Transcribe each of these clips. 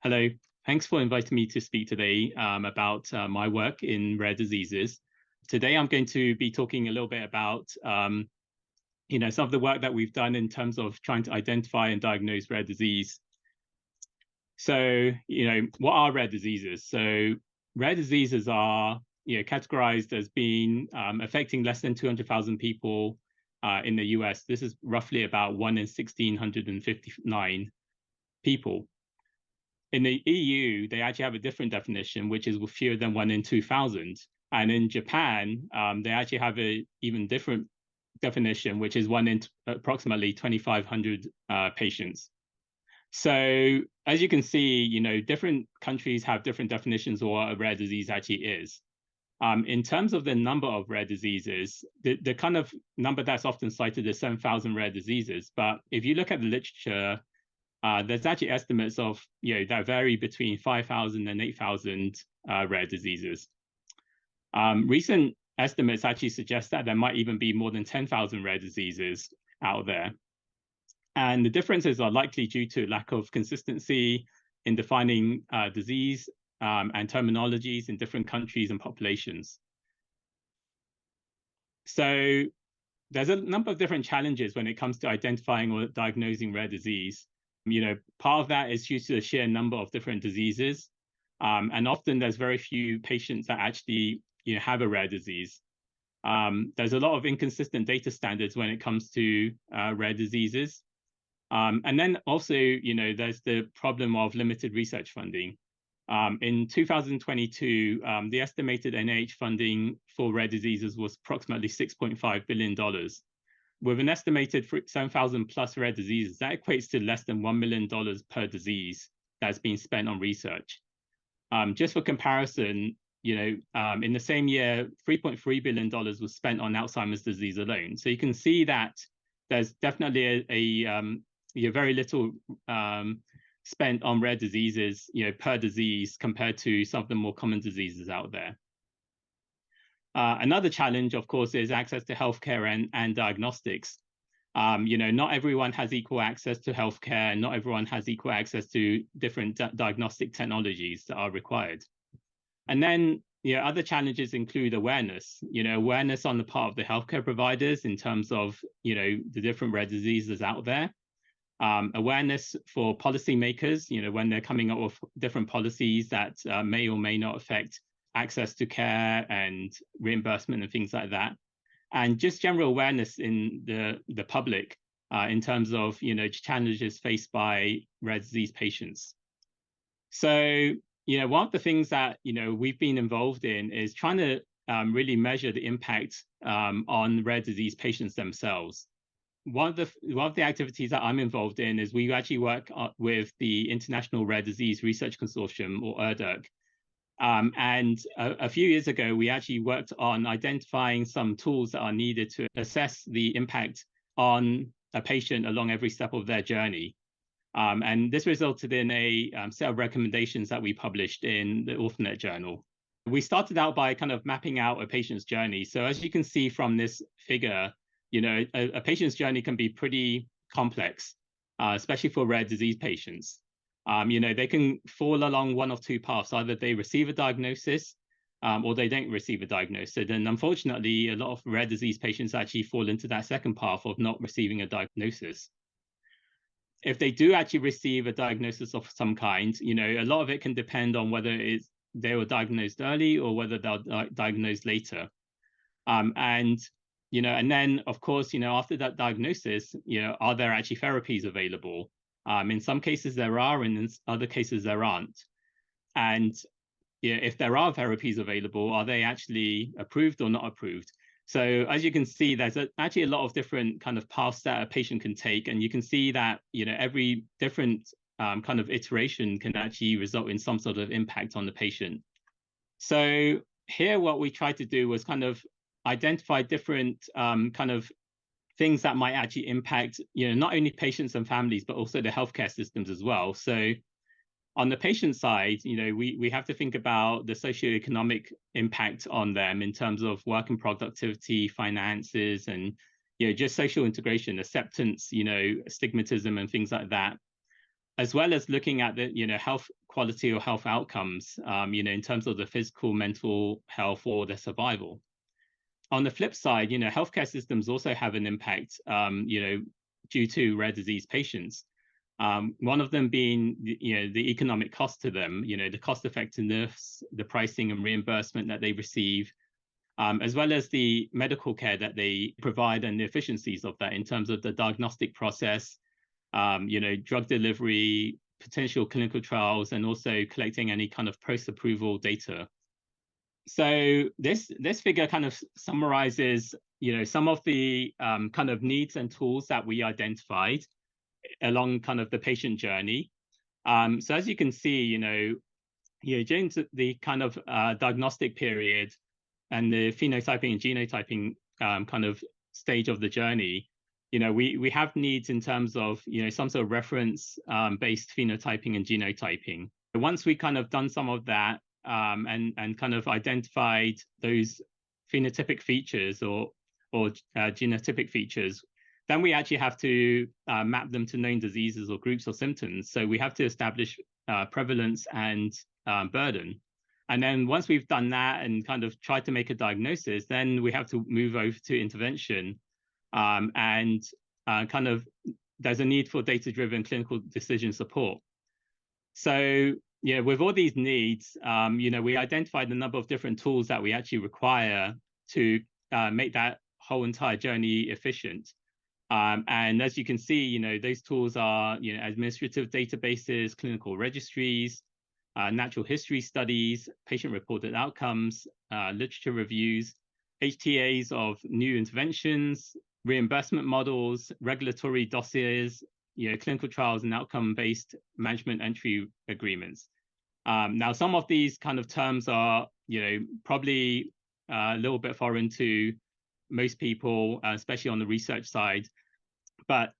Hello, thanks for inviting me to speak today about my work in rare diseases. Today, I'm going to be talking a little bit about, some of the work that we've done in terms of trying to identify and diagnose rare disease. So, what are rare diseases? So, rare diseases are, categorized as being affecting less than 200,000 people in the US. This is roughly about 1 in 1,659 people. In the EU, they actually have a different definition, which is fewer than 1 in 2,000. And in Japan, they actually have an even different definition, which is 1 in approximately 2,500 patients. So as you can see, different countries have different definitions of what a rare disease actually is. In terms of the number of rare diseases, the kind of number that's often cited is 7,000 rare diseases. But if you look at the literature, there's actually estimates of, that vary between 5,000 and 8,000 rare diseases. Recent estimates actually suggest that there might even be more than 10,000 rare diseases out there. And the differences are likely due to lack of consistency in defining disease and terminologies in different countries and populations. So there's a number of different challenges when it comes to identifying or diagnosing rare disease. Part of that is due to the sheer number of different diseases. And often there's very few patients that actually have a rare disease. There's a lot of inconsistent data standards when it comes to rare diseases. And then also, there's the problem of limited research funding. In 2022, the estimated NIH funding for rare diseases was approximately $6.5 billion. With an estimated 7,000 plus rare diseases, that equates to less than $1 million per disease that's been spent on research. Just for comparison, in the same year, $3.3 billion was spent on Alzheimer's disease alone. So you can see that there's definitely a very little spent on rare diseases, per disease compared to some of the more common diseases out there. Another challenge, of course, is access to healthcare and diagnostics. Not everyone has equal access to healthcare. Not everyone has equal access to different diagnostic technologies that are required. And then, other challenges include awareness. Awareness on the part of the healthcare providers in terms of, the different rare diseases out there. Awareness for policymakers, when they're coming up with different policies that may or may not affect access to care and reimbursement and things like that. And just general awareness in the public in terms of, challenges faced by rare disease patients. So, one of the things that, we've been involved in is trying to really measure the impact on rare disease patients themselves. One of the activities that I'm involved in is we actually work with the International Rare Disease Research Consortium, or RareDiseases. And a few years ago, we actually worked on identifying some tools that are needed to assess the impact on a patient along every step of their journey. And this resulted in a set of recommendations that we published in the Orphanet Journal. We started out by kind of mapping out a patient's journey. So as you can see from this figure, a patient's journey can be pretty complex, especially for rare disease patients. They can fall along one of two paths. Either they receive a diagnosis or they don't receive a diagnosis. And unfortunately, a lot of rare disease patients actually fall into that second path of not receiving a diagnosis. If they do actually receive a diagnosis of some kind, a lot of it can depend on whether they were diagnosed early or whether they're diagnosed later. And then, of course, after that diagnosis, are there actually therapies available? In some cases there are, and in other cases there aren't. And if there are therapies available, are they actually approved or not approved? So as you can see, there's actually a lot of different kind of paths that a patient can take. And you can see that, every different kind of iteration can actually result in some sort of impact on the patient. So here, what we tried to do was kind of identify different kind of things that might actually impact, not only patients and families, but also the healthcare systems as well. So on the patient side, we have to think about the socioeconomic impact on them in terms of work and productivity, finances, and just social integration, acceptance, stigmatism, and things like that. as well as looking at the, health quality or health outcomes, in terms of the physical, mental health or their survival. On the flip side, healthcare systems also have an impact, due to rare disease patients. One of them being, the economic cost to them, the cost effectiveness, the pricing and reimbursement that they receive, as well as the medical care that they provide and the efficiencies of that in terms of the diagnostic process, drug delivery, potential clinical trials, and also collecting any kind of post-approval data. So this figure kind of summarizes, some of the kind of needs and tools that we identified along kind of the patient journey. So as you can see, during the kind of diagnostic period and the phenotyping and genotyping kind of stage of the journey, we have needs in terms of, some sort of reference based phenotyping and genotyping. Once we kind of done some of that and kind of identified those phenotypic features or genotypic features, then we actually have to map them to known diseases or groups of symptoms. So we have to establish prevalence and burden. And then once we've done that and kind of tried to make a diagnosis, then we have to move over to intervention. And kind of there's a need for data-driven clinical decision support. So with all these needs, we identified a number of different tools that we actually require to make that whole entire journey efficient. And as you can see, those tools are, administrative databases, clinical registries, natural history studies, patient-reported outcomes, literature reviews, HTAs of new interventions, reimbursement models, regulatory dossiers, clinical trials and outcome-based management entry agreements. Now, some of these kind of terms are, probably a little bit foreign to most people, especially on the research side. But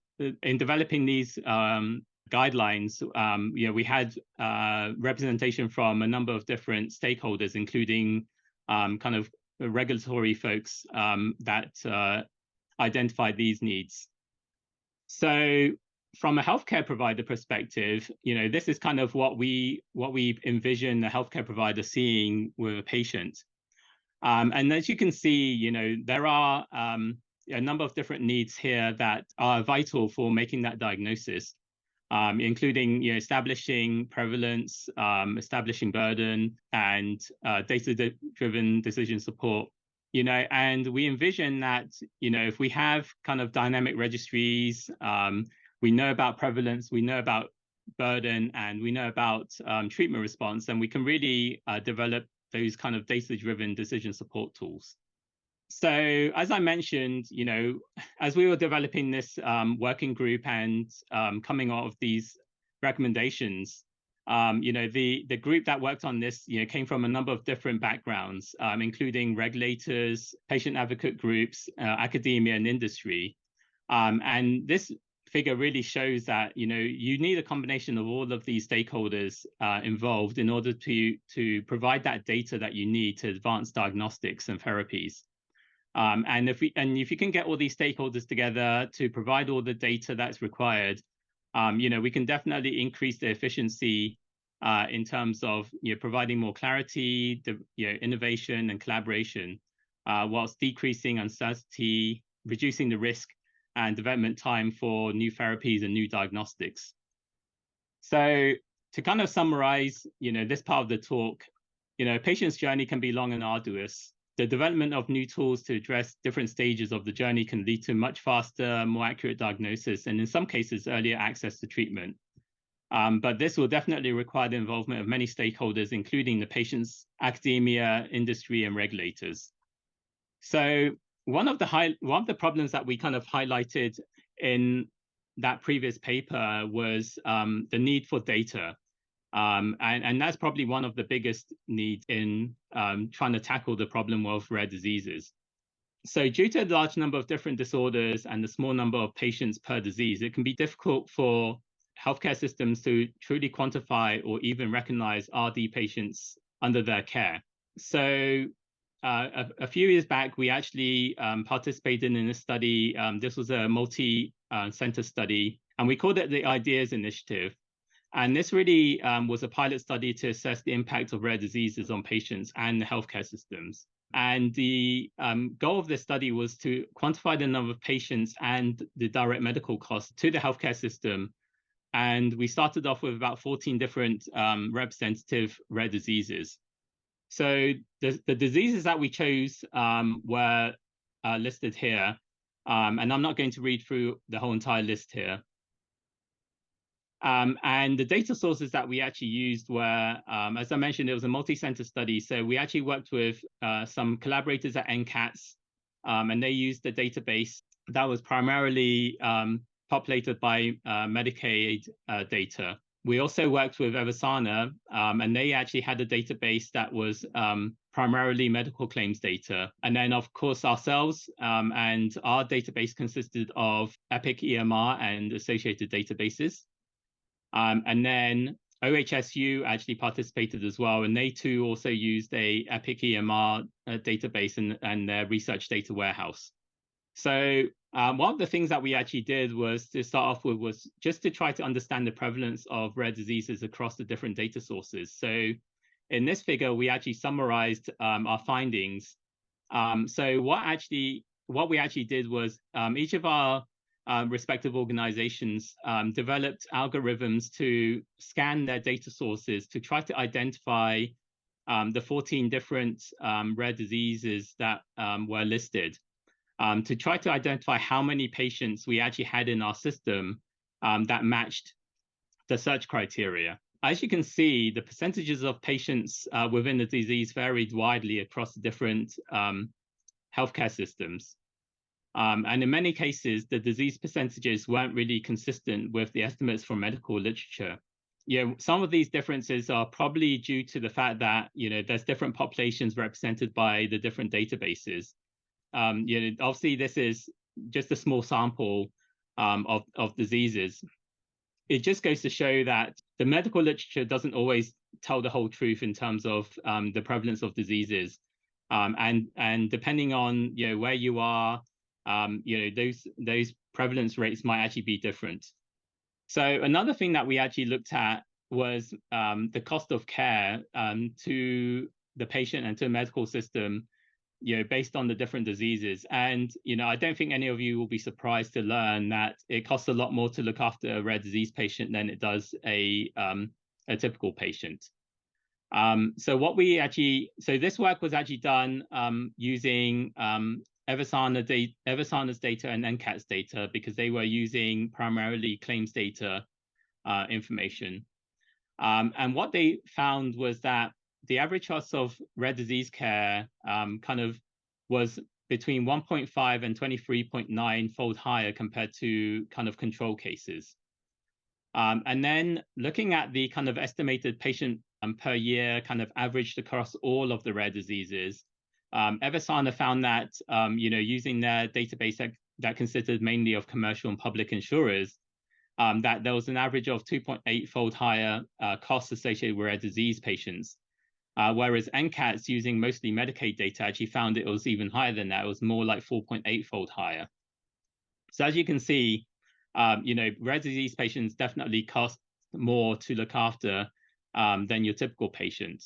in developing these guidelines, we had representation from a number of different stakeholders, including kind of regulatory folks that identified these needs. So from a healthcare provider perspective, this is kind of what we envision a healthcare provider seeing with a patient. And as you can see, there are a number of different needs here that are vital for making that diagnosis, including establishing prevalence, establishing burden, and data-driven decision support. And we envision that, if we have kind of dynamic registries, we know about prevalence, we know about burden, and we know about treatment response, then we can really develop those kind of data-driven decision support tools. So as I mentioned, as we were developing this working group and coming out of these recommendations, the group that worked on this, came from a number of different backgrounds, including regulators, patient advocate groups, academia, and industry. And this figure really shows that, you need a combination of all of these stakeholders involved in order to provide that data that you need to advance diagnostics and therapies. And if you can get all these stakeholders together to provide all the data that's required, we can definitely increase the efficiency in terms of providing more clarity, innovation and collaboration, whilst decreasing uncertainty, reducing the risk and development time for new therapies and new diagnostics. So to kind of summarize, this part of the talk, a patient's journey can be long and arduous. The development of new tools to address different stages of the journey can lead to much faster, more accurate diagnosis, and in some cases, earlier access to treatment. But this will definitely require the involvement of many stakeholders, including the patients, academia, industry, and regulators. So one of the problems that we kind of highlighted in that previous paper was the need for data. And that's probably one of the biggest needs in trying to tackle the problem of rare diseases. So due to a large number of different disorders and the small number of patients per disease, it can be difficult for healthcare systems to truly quantify or even recognize RD patients under their care. So a few years back, we actually participated in a study. This was a multi-center study, and we called it the Ideas Initiative. And this really was a pilot study to assess the impact of rare diseases on patients and the healthcare systems. And the goal of this study was to quantify the number of patients and the direct medical costs to the healthcare system. And we started off with about 14 different representative rare diseases. So the diseases that we chose were listed here. And I'm not going to read through the whole entire list here. And the data sources that we actually used were, as I mentioned, it was a multi-center study. So we actually worked with some collaborators at NCATS, and they used a database that was primarily populated by Medicaid data. We also worked with Eversana, and they actually had a database that was primarily medical claims data. And then, of course, ourselves and our database consisted of Epic EMR and associated databases. And then OHSU actually participated as well, and they too also used a Epic EMR database and their research data warehouse. So one of the things that we actually did was to start off with was just to try to understand the prevalence of rare diseases across the different data sources. So in this figure, we actually summarized our findings. So what we actually did was each of our respective organizations developed algorithms to scan their data sources to try to identify the 14 different rare diseases that were listed, to try to identify how many patients we actually had in our system that matched the search criteria. As you can see, the percentages of patients within the disease varied widely across different healthcare systems. And in many cases, the disease percentages weren't really consistent with the estimates from medical literature. Some of these differences are probably due to the fact that, there's different populations represented by the different databases. Obviously, this is just a small sample of diseases. It just goes to show that the medical literature doesn't always tell the whole truth in terms of the prevalence of diseases. And depending on, where you are, those prevalence rates might actually be different. So another thing that we actually looked at was the cost of care to the patient and to the medical system, based on the different diseases. And, I don't think any of you will be surprised to learn that it costs a lot more to look after a rare disease patient than it does a typical patient. So this work was actually done using Eversana's data and NCATS data, because they were using primarily claims data information. And what they found was that the average cost of rare disease care was between 1.5 and 23.9-fold higher compared to control cases. And then looking at the estimated patient per year averaged across all of the rare diseases, Eversana found that, using their database that consisted mainly of commercial and public insurers, that there was an average of 2.8-fold higher costs associated with rare disease patients. Whereas NCATS, using mostly Medicaid data, actually found it was even higher than that. It was more like 4.8-fold higher. So as you can see, rare disease patients definitely cost more to look after than your typical patient.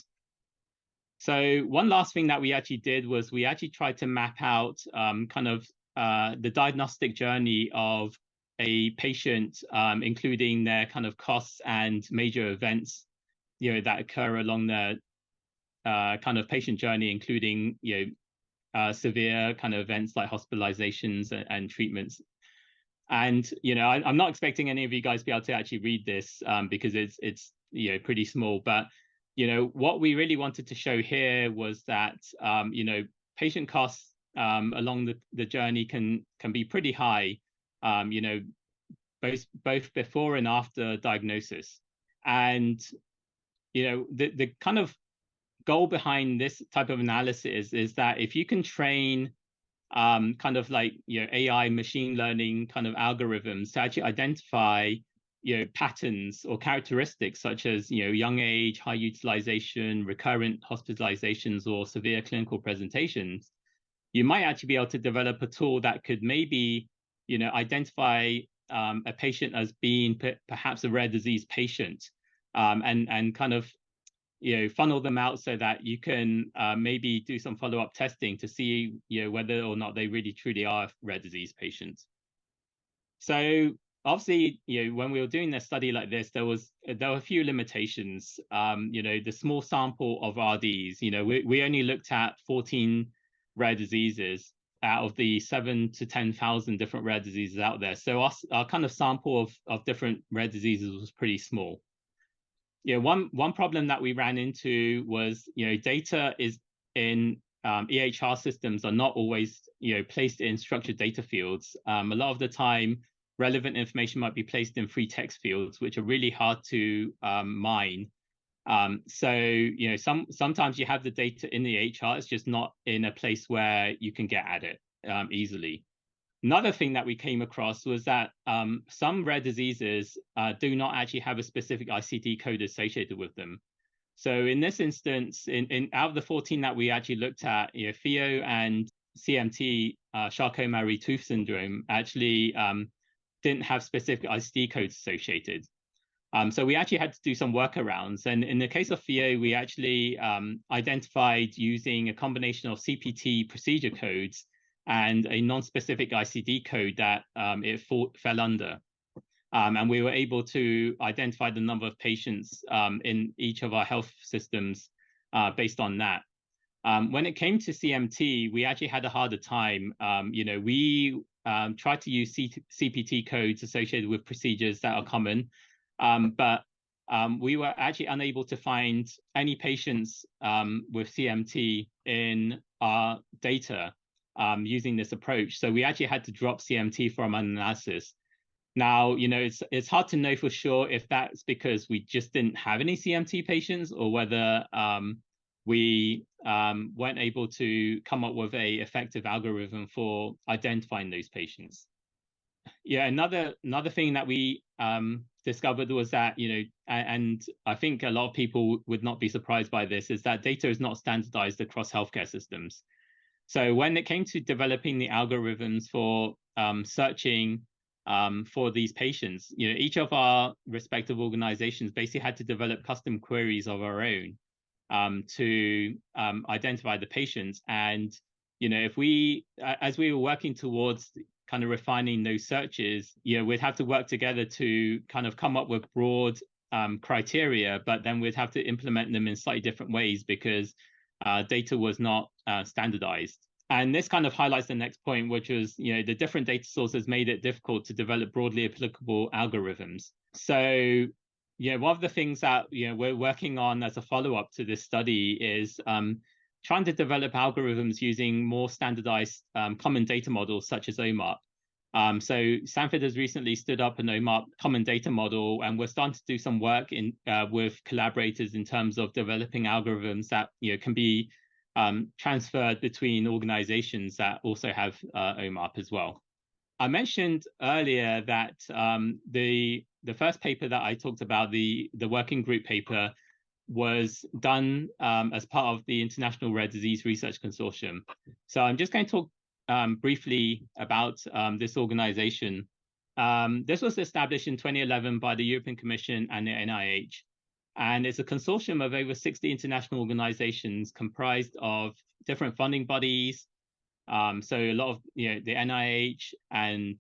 So one last thing that we actually did was we actually tried to map out the diagnostic journey of a patient, including their costs and major events, that occur along their patient journey, including severe events like hospitalizations and treatments. And I'm not expecting any of you guys to be able to actually read this because it's pretty small. But what we really wanted to show here was that patient costs along the journey can be pretty high, both before and after diagnosis. And the goal behind this type of analysis is that if you can train AI machine learning algorithms to actually identify patterns or characteristics such as young age, high utilization, recurrent hospitalizations, or severe clinical presentations, you might actually be able to develop a tool that could maybe identify a patient as being perhaps a rare disease patient, and kind of funnel them out so that you can maybe do some follow-up testing to see whether or not they really truly are rare disease patients. So obviously, when we were doing a study like this, there were a few limitations. The small sample of RDs. We only looked at 14 rare diseases out of the 7,000 to 10,000 different rare diseases out there. So our kind of sample of different rare diseases was pretty small. One problem that we ran into was data is in EHR systems are not always placed in structured data fields. A lot of the time, relevant information might be placed in free text fields, which are really hard to mine. Sometimes you have the data in the EHR, it's just not in a place where you can get at it easily. Another thing that we came across was that some rare diseases do not actually have a specific ICD code associated with them. So in this instance, out of the 14 that we actually looked at, FEO and CMT, Charcot-Marie Tooth syndrome, actually didn't have specific ICD codes associated. So we actually had to do some workarounds. And in the case of FEO, we actually identified using a combination of CPT procedure codes and a non-specific ICD code that it fell under. And we were able to identify the number of patients in each of our health systems based on that. When it came to CMT, we actually had a harder time. We tried to use CPT codes associated with procedures that are common, but we were actually unable to find any patients with CMT in our data using this approach. So we actually had to drop CMT from an analysis. Now, it's hard to know for sure if that's because we just didn't have any CMT patients or whether we weren't able to come up with an effective algorithm for identifying those patients. Yeah, another thing that we discovered was that, and I think a lot of people would not be surprised by this, is that data is not standardized across healthcare systems. So when it came to developing the algorithms for searching for these patients, each of our respective organizations basically had to develop custom queries of our own to identify the patients. And, if we, as we were working towards kind of refining those searches, we'd have to work together to kind of come up with broad criteria, but then we'd have to implement them in slightly different ways because data was not standardized. And this kind of highlights the next point, which was, the different data sources made it difficult to develop broadly applicable algorithms. So, one of the things that we're working on as a follow-up to this study is trying to develop algorithms using more standardized common data models such as OMARP. So Sanford has recently stood up an OMARP common data model, and we're starting to do some work with collaborators in terms of developing algorithms that can be transferred between organizations that also have OMARP as well. I mentioned earlier that the first paper that I talked about, the working group paper, was done as part of the International Rare Disease Research Consortium. So I'm just going to talk briefly about this organization. This was established in 2011 by the European Commission and the NIH. And it's a consortium of over 60 international organizations comprised of different funding bodies. So a lot of the NIH and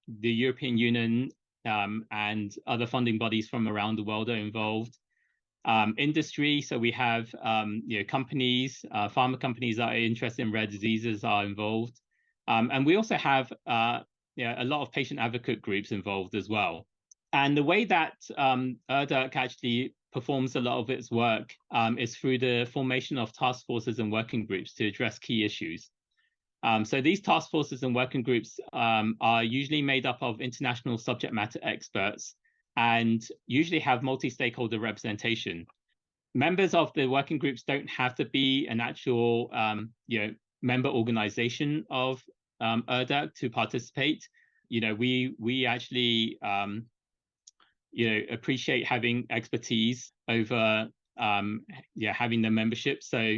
the European Union and other funding bodies from around the world are involved. Industry, so we have companies, pharma companies that are interested in rare diseases are involved. And we also have a lot of patient advocate groups involved as well. And the way that RDIC actually performs a lot of its work is through the formation of task forces and working groups to address key issues. So these task forces and working groups are usually made up of international subject matter experts and usually have multi-stakeholder representation. Members of the working groups don't have to be an actual member organization of RDIC to participate. We actually appreciate having expertise over having the membership. So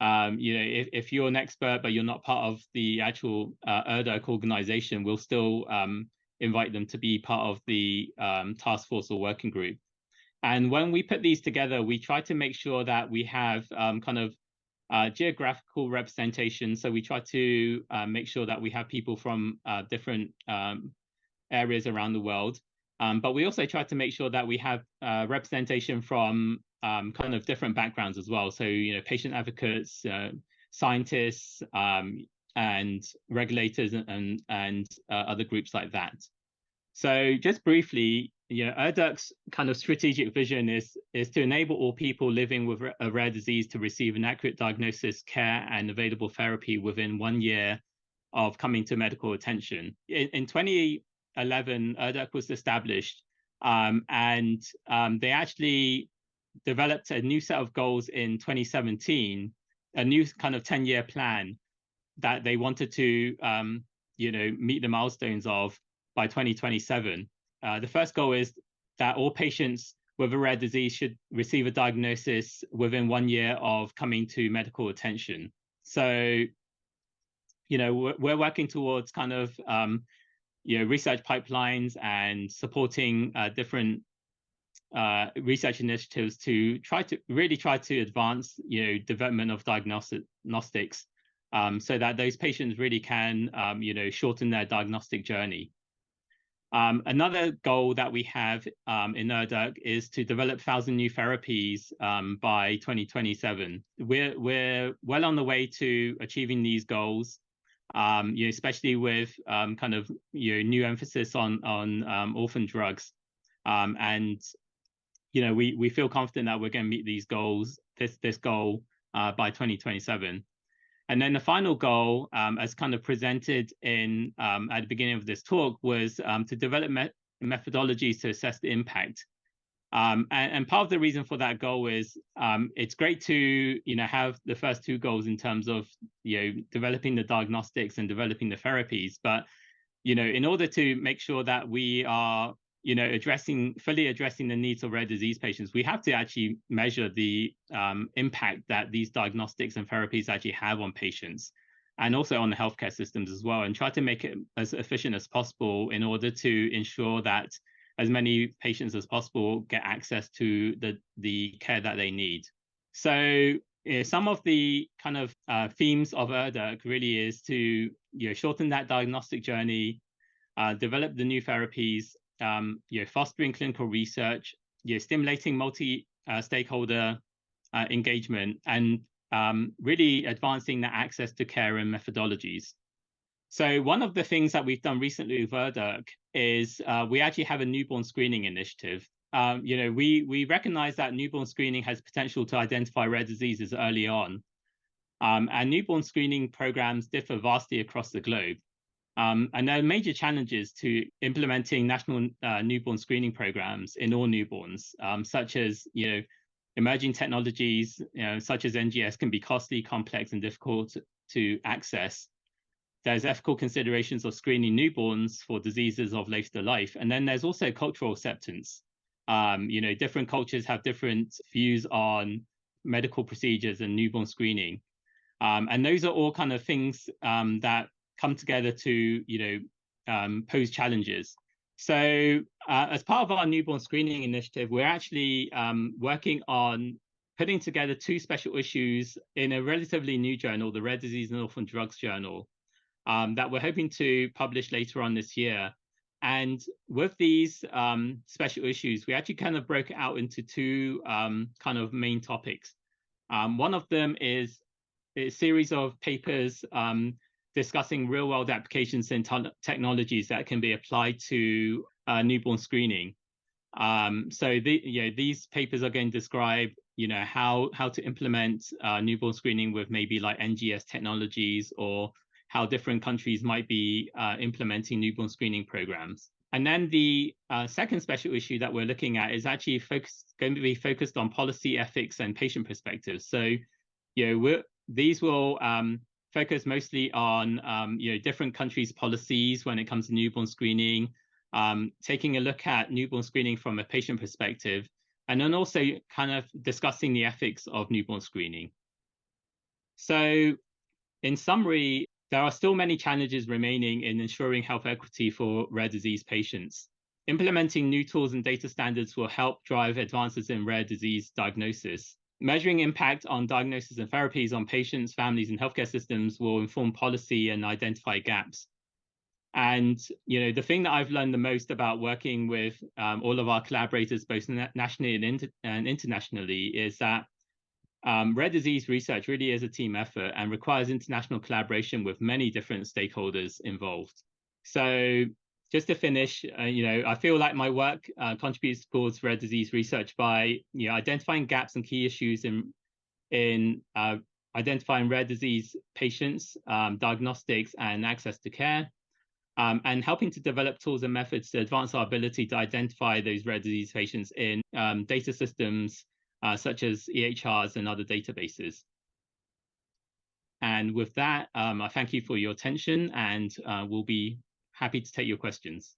if you're an expert but you're not part of the actual RDIC organization, we'll still invite them to be part of the task force or working group. And when we put these together, we try to make sure that we have kind of geographical representation. So we try to make sure that we have people from different areas around the world. But we also try to make sure that we have representation from kind of different backgrounds as well. So, patient advocates, scientists, and regulators and other groups like that. So just briefly, RDUC's kind of strategic vision is to enable all people living with a rare disease to receive an accurate diagnosis, care, and available therapy within 1 year of coming to medical attention. In 2011, RDUC was established, and they actually developed a new set of goals in 2017, a new kind of 10-year plan that they wanted to, meet the milestones of by 2027. The first goal is that all patients with a rare disease should receive a diagnosis within 1 year of coming to medical attention. So, we're working towards kind of, research pipelines and supporting different research initiatives to try to advance, development of diagnostics, so that those patients really can, shorten their diagnostic journey. Another goal that we have in RDUC is to develop 1,000 new therapies by 2027. We're well on the way to achieving these goals, especially with kind of new emphasis on orphan drugs, and we feel confident that we're going to meet these goals, this goal by 2027. And then the final goal, as kind of presented in at the beginning of this talk, was to develop methodologies to assess the impact. And part of the reason for that goal is it's great to have the first two goals in terms of developing the diagnostics and developing the therapies, but in order to make sure that we are fully addressing the needs of rare disease patients, we have to actually measure the impact that these diagnostics and therapies actually have on patients, and also on the healthcare systems as well, and try to make it as efficient as possible in order to ensure that as many patients as possible get access to the care that they need. So some of the kind of themes of RDUC really is to shorten that diagnostic journey, develop the new therapies, fostering clinical research, stimulating multi-stakeholder engagement, and really advancing the access to care and methodologies. So one of the things that we've done recently with RDUC is we actually have a newborn screening initiative. We recognize that newborn screening has potential to identify rare diseases early on, and newborn screening programs differ vastly across the globe. And there are major challenges to implementing national newborn screening programs in all newborns, such as emerging technologies, such as NGS, can be costly, complex, and difficult to access. There's ethical considerations of screening newborns for diseases of later life, and then there's also cultural acceptance. Different cultures have different views on medical procedures and newborn screening, and those are all kind of things that come together to pose challenges. So as part of our newborn screening initiative, we're actually working on putting together 2 special issues in a relatively new journal, the Rare Disease and Orphan Drugs Journal, that we're hoping to publish later on this year. And with these special issues, we actually kind of broke it out into 2 kind of main topics. One of them is a series of papers discussing real-world applications and technologies that can be applied to newborn screening. So these papers are going to describe how to implement newborn screening with maybe like NGS technologies, or how different countries might be implementing newborn screening programs. And then the second special issue that we're looking at is actually going to be focused on policy, ethics, and patient perspectives. So these will focus mostly on different countries' policies when it comes to newborn screening, taking a look at newborn screening from a patient perspective, and then also kind of discussing the ethics of newborn screening. So in summary, there are still many challenges remaining in ensuring health equity for rare disease patients. Implementing new tools and data standards will help drive advances in rare disease diagnosis. Measuring impact on diagnosis and therapies on patients, families, and healthcare systems will inform policy and identify gaps. And the thing that I've learned the most about working with all of our collaborators, both nationally and internationally, is that rare disease research really is a team effort and requires international collaboration with many different stakeholders involved. So just to finish, I feel like my work contributes towards rare disease research by identifying gaps and key issues in identifying rare disease patients, diagnostics, and access to care, and helping to develop tools and methods to advance our ability to identify those rare disease patients in data systems such as EHRs and other databases. And with that, I thank you for your attention, and we'll be happy to take your questions.